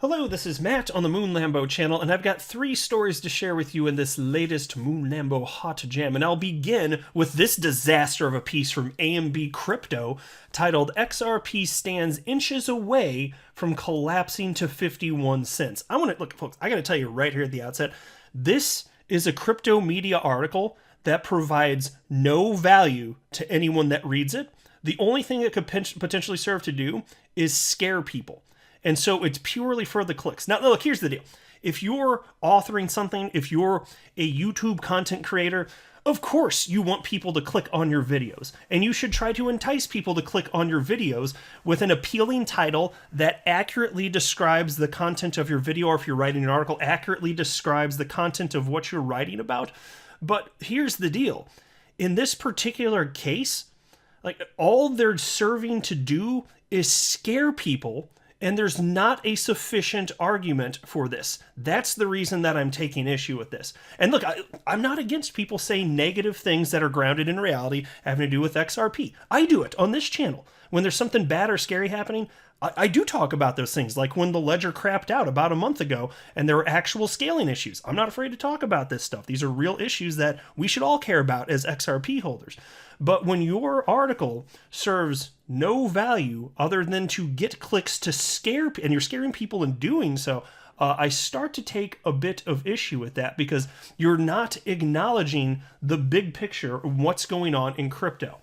Hello, this is Matt on the Moon Lambo channel, and I've got 3 stories to share with you in this latest Moon Lambo Hot Jam. And I'll begin with this disaster of a piece from AMB Crypto titled XRP Stands Inches Away from Collapsing to 51 Cents. Look, folks, I gotta tell you right here at the outset, this is a crypto media article that provides no value to anyone that reads it. The only thing it could potentially serve to do is scare people. And so it's purely for the clicks. Now, look, here's the deal. If you're authoring something, if you're a YouTube content creator, of course you want people to click on your videos. And you should try to entice people to click on your videos with an appealing title that accurately describes the content of your video, or if you're writing an article, accurately describes the content of what you're writing about. But here's the deal. In this particular case, like, all they're serving to do is scare people. And there's not a sufficient argument for this. That's the reason that I'm taking issue with this. And look, I'm not against people saying negative things that are grounded in reality having to do with XRP. I do it on this channel. When there's something bad or scary happening, I do talk about those things, like when the ledger crapped out about a month ago and there were actual scaling issues. I'm not afraid to talk about this stuff. These are real issues that we should all care about as XRP holders. But when your article serves no value other than to get clicks to scare, and you're scaring people in doing so, I start to take a bit of issue with that, because you're not acknowledging the big picture of what's going on in crypto.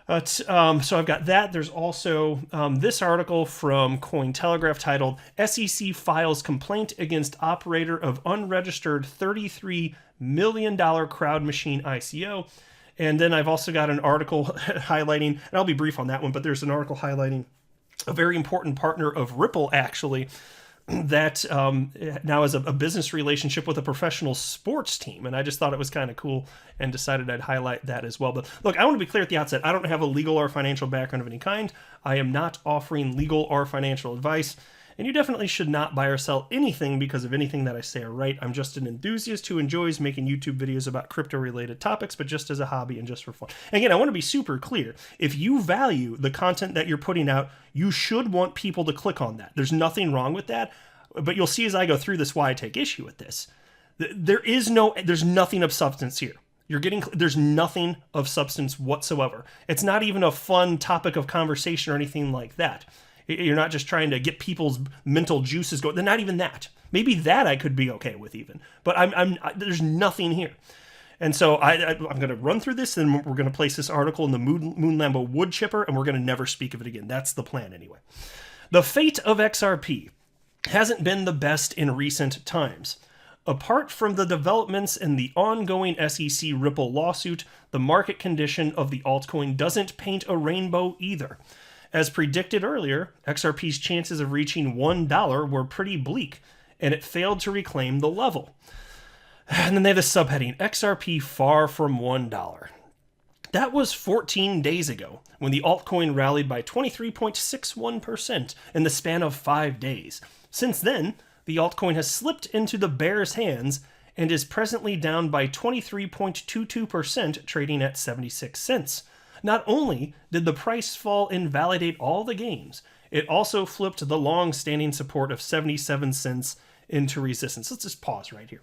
So I've got that. There's also this article from Cointelegraph titled SEC Files Complaint Against Operator of Unregistered $33 million CrowdMachine ICO. And then I've also got an article highlighting, and I'll be brief on that one, but there's an article highlighting a very important partner of Ripple, actually, that now has a business relationship with a professional sports team. And I just thought it was kind of cool and decided I'd highlight that as well. But look, I want to be clear at the outset. I don't have a legal or financial background of any kind. I am not offering legal or financial advice. And you definitely should not buy or sell anything because of anything that I say or write. I'm just an enthusiast who enjoys making YouTube videos about crypto-related topics, but just as a hobby and just for fun. And again, I want to be super clear. If you value the content that you're putting out, you should want people to click on that. There's nothing wrong with that. But you'll see as I go through this why I take issue with this. There's nothing of substance here. There's nothing of substance whatsoever. It's not even a fun topic of conversation or anything like that. You're not just trying to get people's mental juices going. They're not even that. Maybe that I could be okay with even. But there's nothing here. And so I'm going to run through this, and we're going to place this article in the Moon Lambo wood chipper, and we're going to never speak of it again. That's the plan anyway. The fate of XRP hasn't been the best in recent times. Apart from the developments in the ongoing SEC Ripple lawsuit, the market condition of the altcoin doesn't paint a rainbow either. As predicted earlier, XRP's chances of reaching $1 were pretty bleak, and it failed to reclaim the level. And then they have a subheading, XRP far from $1. That was 14 days ago, when the altcoin rallied by 23.61% in the span of 5 days. Since then, the altcoin has slipped into the bear's hands and is presently down by 23.22%, trading at 76 cents. Not only did the price fall invalidate all the gains, it also flipped the long-standing support of 77 cents into resistance. Let's just pause right here.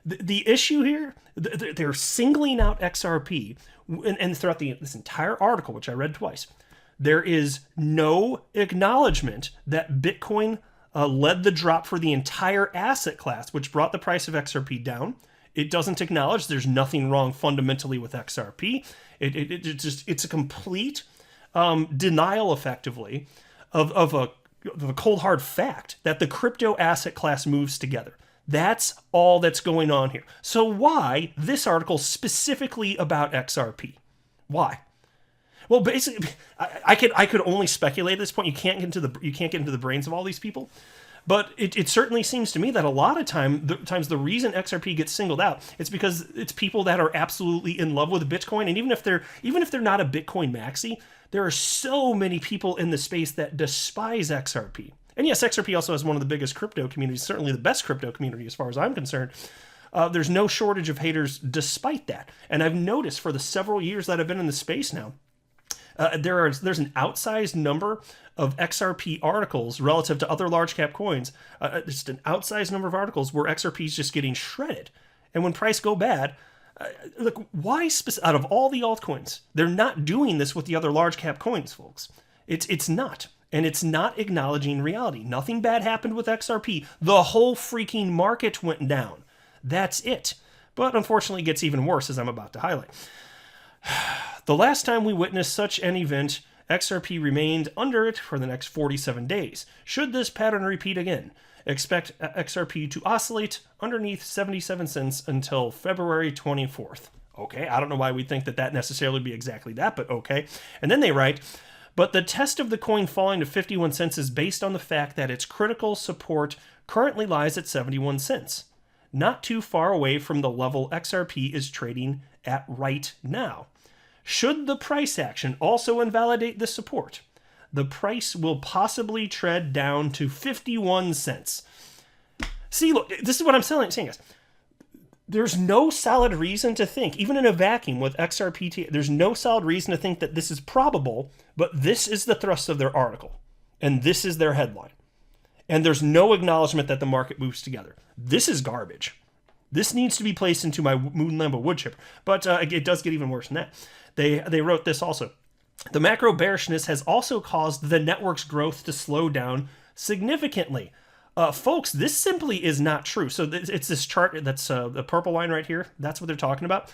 The issue here, they're singling out XRP, and throughout this entire article, which I read twice, there is no acknowledgement that Bitcoin led the drop for the entire asset class, which brought the price of XRP down. It doesn't acknowledge there's nothing wrong fundamentally with XRP. It's a complete denial, effectively, of a cold hard fact that the crypto asset class moves together. That's all that's going on here. So why this article specifically about XRP? Why? Well, basically, I could only speculate at this point. You can't get into the brains of all these people. But it certainly seems to me that a lot of times the reason XRP gets singled out is because it's people that are absolutely in love with Bitcoin, and even if they're not a Bitcoin maxi, there are so many people in the space that despise XRP. And yes, XRP also has one of the biggest crypto communities, certainly the best crypto community as far as I'm concerned. There's no shortage of haters despite that. And I've noticed for the several years that I've been in the space now, There's an outsized number of XRP articles relative to other large cap coins. Just an outsized number of articles where XRP is just getting shredded. And when price go bad, look, why out of all the altcoins, they're not doing this with the other large cap coins, folks. It's not. And it's not acknowledging reality. Nothing bad happened with XRP. The whole freaking market went down. That's it. But unfortunately, it gets even worse, as I'm about to highlight. The last time we witnessed such an event, XRP remained under it for the next 47 days. Should this pattern repeat again, expect XRP to oscillate underneath 77 cents until February 24th. Okay, I don't know why we think that necessarily would be exactly that, but okay. And then they write, but the test of the coin falling to 51 cents is based on the fact that its critical support currently lies at 71 cents, not too far away from the level XRP is trading at right now. Should the price action also invalidate this support, the price will possibly tread down to 51 cents. See, look, this is what I'm saying, guys. There's no solid reason to think, even in a vacuum with XRP, there's no solid reason to think that this is probable, but this is the thrust of their article, and this is their headline. And there's no acknowledgement that the market moves together. This is garbage. This needs to be placed into my Moon Lambo wood chipper, but it does get even worse than that. They wrote this also. The macro bearishness has also caused the network's growth to slow down significantly. Folks, this simply is not true. So it's this chart that's the purple line right here. That's what they're talking about.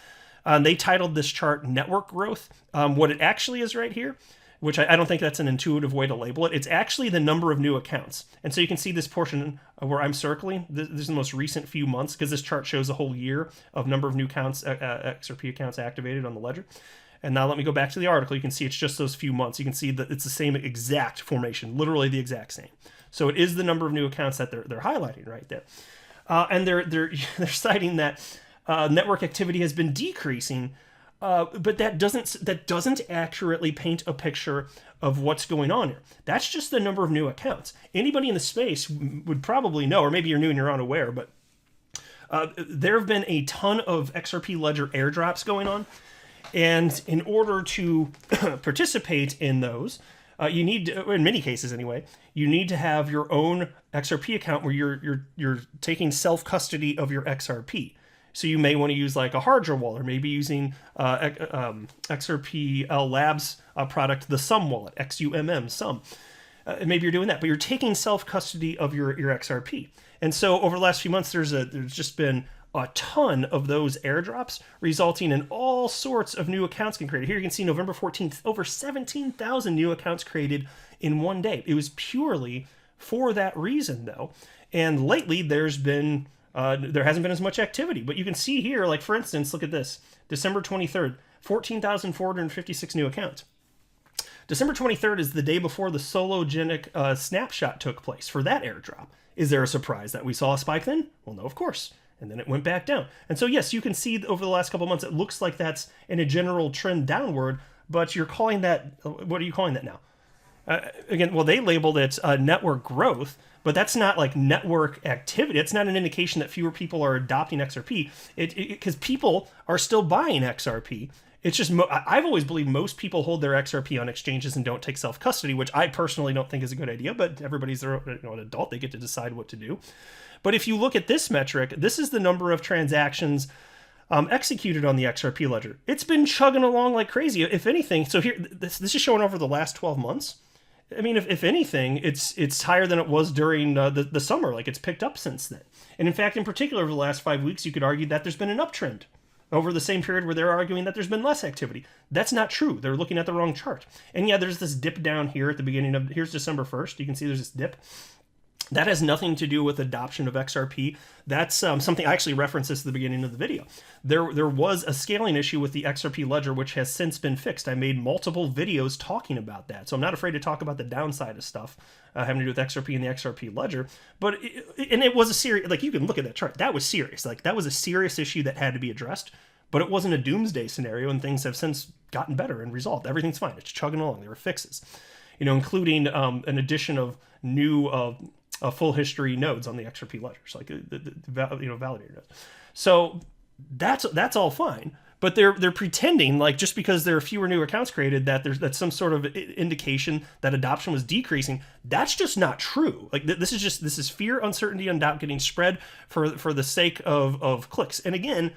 They titled this chart network growth. What it actually is right here, which I don't think that's an intuitive way to label it. It's actually the number of new accounts. And so you can see this portion where I'm circling. This is the most recent few months because this chart shows a whole year of number of new accounts, XRP accounts activated on the ledger. And now let me go back to the article. You can see it's just those few months. You can see that it's the same exact formation, literally the exact same. So it is the number of new accounts that they're highlighting right there. And they're citing that network activity has been decreasing, but that doesn't accurately paint a picture of what's going on here. That's just the number of new accounts. Anybody in the space would probably know, or maybe you're new and you're unaware, but there have been a ton of XRP Ledger airdrops going on. And in order to participate in those, you need to, in many cases anyway, you need to have your own XRP account where you're taking self-custody of your XRP. So you may want to use like a hardware wallet, or maybe using XRP Labs product, the Sum wallet, XUMM, Sum. Maybe you're doing that, but you're taking self-custody of your XRP. And so over the last few months, there's just been a ton of those airdrops, resulting in all sorts of new accounts getting created. Here you can see November 14th, over 17,000 new accounts created in one day. It was purely for that reason, though. And lately, there hasn't been as much activity. But you can see here, like for instance, look at this. December 23rd, 14,456 new accounts. December 23rd is the day before the Sologenic snapshot took place for that airdrop. Is there a surprise that we saw a spike then? Well, no, of course. And then it went back down. And so, yes, you can see over the last couple of months, it looks like that's in a general trend downward, but you're calling that, what are you calling that now? Again, well, they labeled it network growth, but that's not like network activity. It's not an indication that fewer people are adopting XRP, because people are still buying XRP. It's just, I've always believed most people hold their XRP on exchanges and don't take self-custody, which I personally don't think is a good idea, but everybody's their own, an adult. They get to decide what to do. But if you look at this metric, this is the number of transactions executed on the XRP ledger. It's been chugging along like crazy. If anything, so here, this is showing over the last 12 months. I mean, if anything, it's higher than it was during the summer. Like, it's picked up since then. And in fact, in particular, over the last 5 weeks, you could argue that there's been an uptrend over the same period where they're arguing that there's been less activity. That's not true. They're looking at the wrong chart. And yeah, there's this dip down here at the beginning of, here's December 1st. You can see there's this dip. That has nothing to do with adoption of XRP. That's something I actually referenced this at the beginning of the video. There was a scaling issue with the XRP ledger, which has since been fixed. I made multiple videos talking about that. So I'm not afraid to talk about the downside of stuff having to do with XRP and the XRP ledger. But it was a serious, like, you can look at that chart. That was serious. Like, that was a serious issue that had to be addressed. But it wasn't a doomsday scenario, and things have since gotten better and resolved. Everything's fine. It's chugging along. There were fixes, including an addition of new full history nodes on the XRP ledgers, like the validator nodes. So that's all fine. but they're pretending like just because there are fewer new accounts created that that's some sort of indication that adoption was decreasing. That's just not true. Like this is fear, uncertainty, and doubt getting spread for the sake of clicks. And again,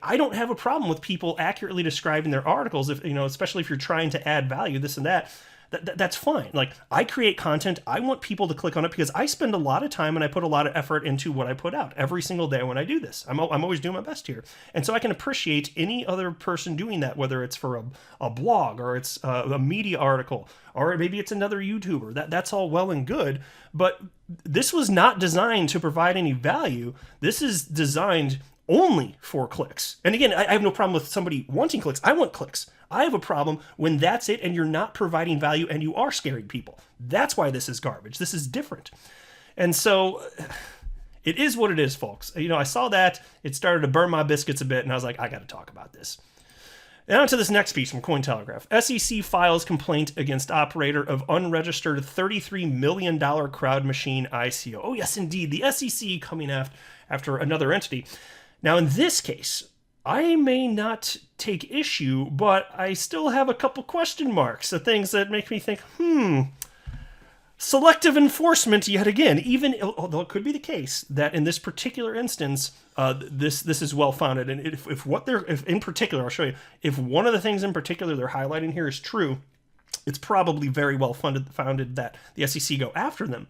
I don't have a problem with people accurately describing their articles, if especially if you're trying to add value, this and that. That's fine. Like, I create content. I want people to click on it because I spend a lot of time and I put a lot of effort into what I put out every single day when I do this. I'm always doing my best here. And so I can appreciate any other person doing that, whether it's for a blog or it's a media article or maybe it's another YouTuber. That's all well and good. But this was not designed to provide any value. This is designed only for clicks. And again, I have no problem with somebody wanting clicks. I want clicks. I have a problem when that's it and you're not providing value and you are scaring people. That's why this is garbage. This is different. And so it is what it is, folks. I saw that. It started to burn my biscuits a bit, and I was like, I got to talk about this. And on to this next piece from Cointelegraph. SEC files complaint against operator of unregistered $33 million CrowdMachine ICO. Oh, yes, indeed. The SEC coming after another entity. Now, in this case, I may not take issue, but I still have a couple question marks, the things that make me think, selective enforcement yet again, even although it could be the case that in this particular instance, this is well-founded. And if in particular, I'll show you, if one of the things in particular they're highlighting here is true, it's probably very well-founded that the SEC go after them.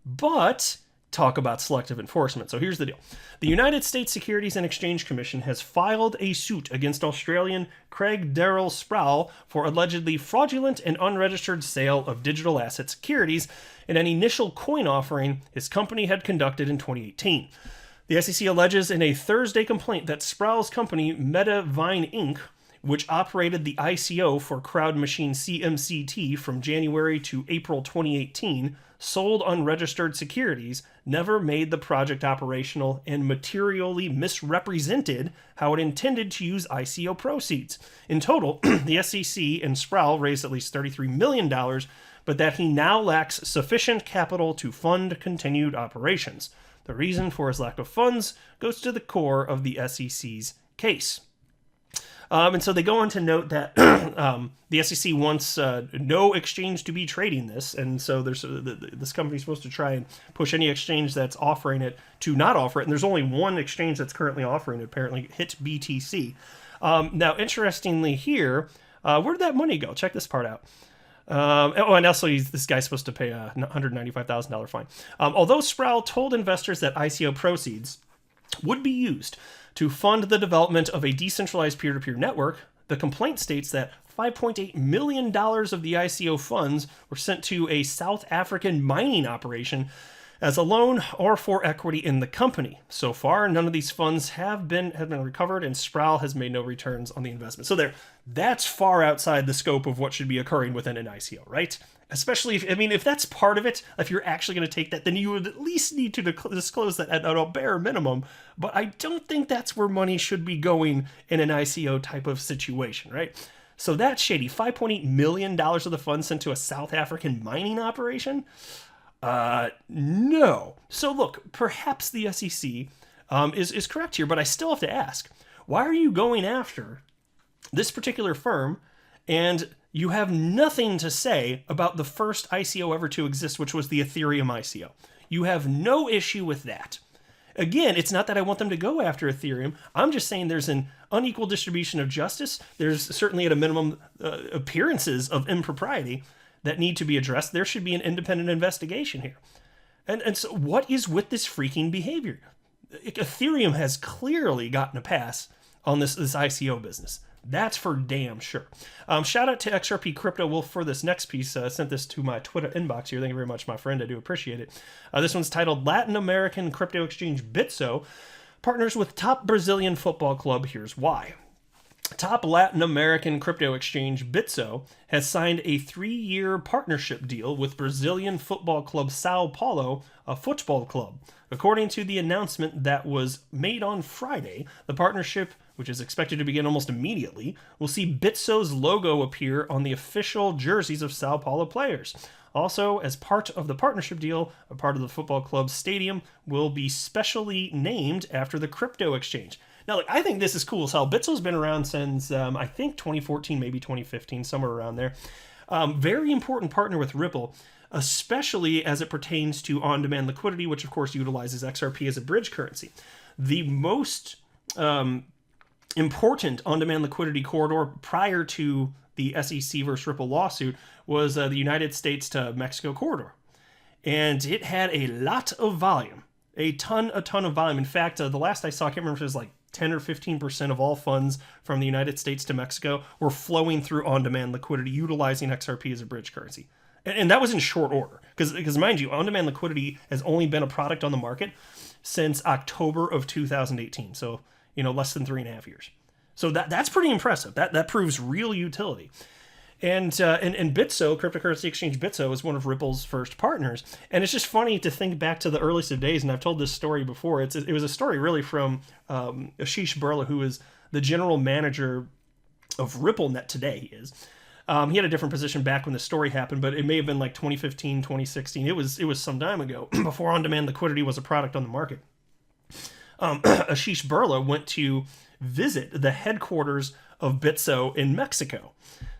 But talk about selective enforcement. So here's the deal. The United States Securities and Exchange Commission has filed a suit against Australian Craig Darrell Sproul for allegedly fraudulent and unregistered sale of digital asset securities in an initial coin offering his company had conducted in 2018. The SEC alleges in a Thursday complaint that Sproul's company, MetaVine Inc., which operated the ICO for CrowdMachine CMCT from January to April 2018, sold unregistered securities, never made the project operational, and materially misrepresented how it intended to use ICO proceeds. In total, the SEC and Sproul raised at least $33 million, but that he now lacks sufficient capital to fund continued operations. The reason for his lack of funds goes to the core of the SEC's case. And so they go on to note that the SEC wants no exchange to be trading this, and so there's this company's supposed to try and push any exchange that's offering it to not offer it, and there's only one exchange that's currently offering it, apparently, HitBTC. Now, interestingly here, where did that money go? Check this part out. And also this guy's supposed to pay a $195,000 fine. Although Sproul told investors that ICO proceeds would be used to fund the development of a decentralized peer-to-peer network, the complaint states that $5.8 million of the ICO funds were sent to a South African mining operation as a loan or for equity in the company. So far, none of these funds have been recovered, and Sproul has made no returns on the investment. So that's far outside the scope of what should be occurring within an ICO, right? Especially if that's part of it, if you're actually going to take that, then you would at least need to disclose that at a bare minimum. But I don't think that's where money should be going in an ICO type of situation, right? So that's shady. $5.8 million of the funds sent to a South African mining operation? No. So look, perhaps the SEC is correct here, but I still have to ask, why are you going after this particular firm and you have nothing to say about the first ICO ever to exist, which was the Ethereum ICO? You have no issue with that. Again, it's not that I want them to go after Ethereum. I'm just saying there's an unequal distribution of justice. There's certainly at a minimum appearances of impropriety that need to be addressed. There should be an independent investigation here. And so what is with this freaking behavior? Ethereum has clearly gotten a pass on this ICO business. That's for damn sure. Shout out to XRP Crypto Wolf for this next piece. Sent this to my Twitter inbox here. Thank you very much, my friend. I do appreciate it. This one's titled Latin American Crypto Exchange Bitso partners with top Brazilian football club. Here's why. Top Latin American crypto exchange Bitso has signed a 3-year partnership deal with Brazilian football club Sao Paulo, a football club. According to the announcement that was made on Friday, the partnership, which is expected to begin almost immediately, will see Bitso's logo appear on the official jerseys of Sao Paulo players. Also, as part of the partnership deal, a part of the football club's stadium will be specially named after the crypto exchange. Now, look, I think this is cool as hell. Bitso's been around since, I think, 2014, maybe 2015, somewhere around there. Very important partner with Ripple, especially as it pertains to on-demand liquidity, which, of course, utilizes XRP as a bridge currency. The most important on-demand liquidity corridor prior to the SEC versus Ripple lawsuit was the United States to Mexico corridor. And it had a lot of volume, a ton of volume. In fact, the last I saw, I can't remember if it was like 10 or 15% of all funds from the United States to Mexico were flowing through on-demand liquidity, utilizing XRP as a bridge currency. And that was in short order. Because mind you, on-demand liquidity has only been a product on the market since October of 2018. So, less than 3.5 years. So that's pretty impressive. That proves real utility. And Bitso, cryptocurrency exchange Bitso, is one of Ripple's first partners. And it's just funny to think back to the earliest of days, and I've told this story before. It was a story really from Ashish Burla, who is the general manager of RippleNet today. He is. He had a different position back when the story happened, but it may have been like 2015, 2016. It was some time ago, before on-demand liquidity was a product on the market. Ashish Burla went to visit the headquarters of Bitso in Mexico.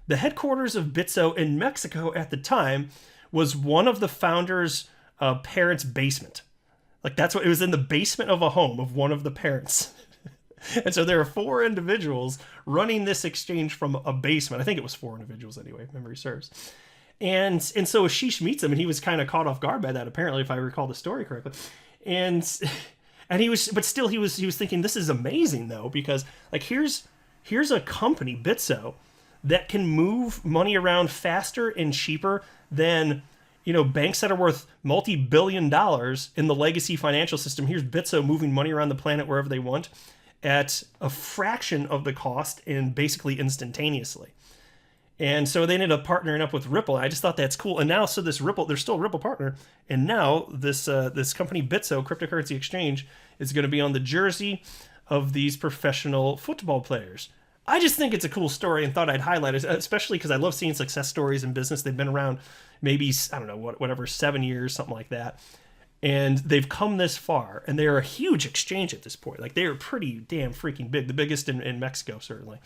The headquarters of Bitso in Mexico at the time was one of the founders' parents' basement. Like, that's what it was, in the basement of a home of one of the parents. And so there are 4 individuals running this exchange from a basement. I think it was 4 individuals anyway, if memory serves. And so Ashish meets him, and he was kind of caught off guard by that, apparently, if I recall the story correctly. And he was thinking, this is amazing though, because like here's a company, Bitso, that can move money around faster and cheaper than banks that are worth multi-billion dollars in the legacy financial system. Here's Bitso moving money around the planet wherever they want at a fraction of the cost and basically instantaneously. And so they ended up partnering up with Ripple. I just thought that's cool. And now, so this Ripple, they're still a Ripple partner. And now this company, Bitso, cryptocurrency exchange, is going to be on the jersey of these professional football players. I just think it's a cool story and thought I'd highlight it, especially because I love seeing success stories in business. They've been around maybe, I don't know, whatever, 7 years, something like that. And they've come this far. And they're a huge exchange at this point. Like, they are pretty damn freaking big. The biggest in Mexico, certainly.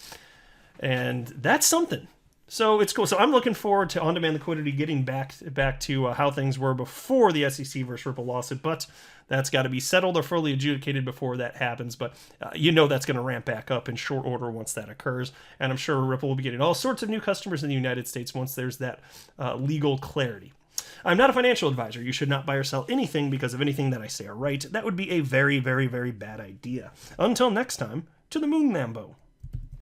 And that's something. So it's cool. So I'm looking forward to on-demand liquidity getting back to how things were before the SEC versus Ripple lawsuit, but that's got to be settled or fully adjudicated before that happens. But that's going to ramp back up in short order once that occurs, and I'm sure Ripple will be getting all sorts of new customers in the United States once there's that legal clarity. I'm not a financial advisor. You should not buy or sell anything because of anything that I say or write. That would be a very, very, very bad idea. Until next time, to the moon, Lambo.